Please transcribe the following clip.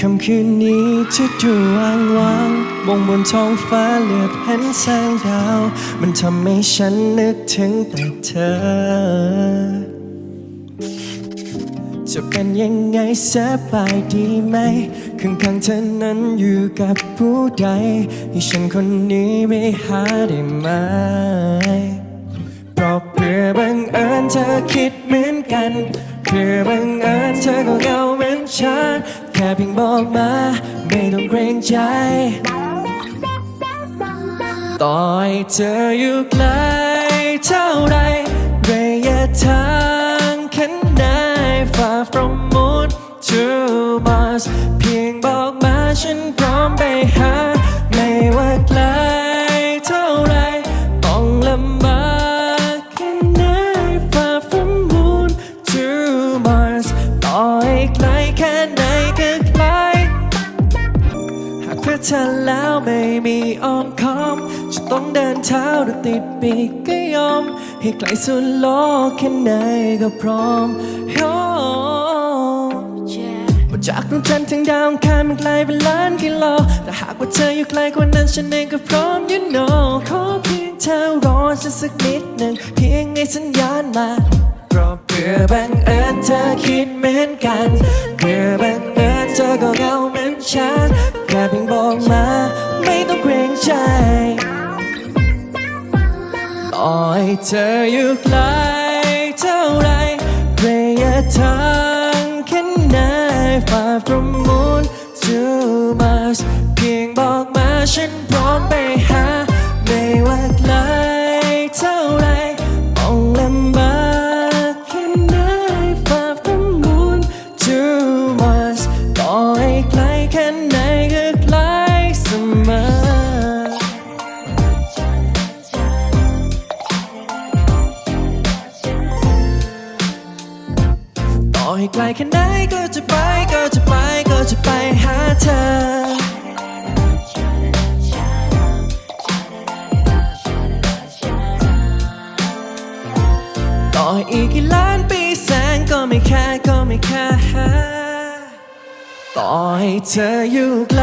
คำคืนนี้ที่ดูว่างว่างมองบนท้องฟ้าเหลือบเห็นแสงดาวมันทำให้ฉันนึกถึงแต่เธอจะเป็นยังไงสบายดีไหมข้างๆเธอนั้นอยู่กับผู้ใดให้ฉันคนนี้ไม่หาได้ไหมเพราะเพื่อบังเอิญเธอคิดเหมือนกันเพื่อบังเอิญเธอก็เหงาเหมือนฉันแค่เพียงบอกมาไม่ต้องเกรงใจต่อให้เธออยู่ไกลเท่าไรระยะทางแค่ไหน Far from moon to Mars เพียงบอกมาฉันพร้อมไปหาไม่ว่าไกลเท่าไรต้องลำบากแค่ไหน Far from moon to Mars ต่อให้ไกลแค่ไหนก็ไกลหากเพื่อเธอแล้วไม่มีอ้อมค้อมจะต้องเดินเท้าหรือติดปีกก็ยอมให้ไกลสุดโลกแค่ไหนก็พร้อมจากดวงจันทร์ถึงดาวอังคารมันไกลเป็นล้านกิโลแต่หากว่าเธออยู่ไกลกว่านั้นฉันเองก็พร้อม you know ขอเพียงเธอรอฉันสักนิดหนึ่งเพียงให้สัญญาณมาเพราะเพื่อบังเอิญเธอคิดเหมือนกันเพื่อบังเอิญเธอก็เหงาเหมือนฉันแค่เพียงบอกมาไม่ต้องเกรงใจต่อให้เธออยู่ไกลเท่าไรระยะทางแค่ไหน Far from moon to Mars เพียงบอกมาฉันพร้อมไปหาไม่ว่าไกลเท่าไรต้องลำบากแค่ไหน Far from moon to Mars ต่อให้ไกลแค่ไหนก็ไกลเสมอต่อให้ไกลแค่ไหนก็จะไปก็จะไปก็จะไปหาเธอต่อให้อีกกี่ล้านปีแสงก็ไม่แค่ก็ไม่แค่ต่อให้เธออยู่ไกล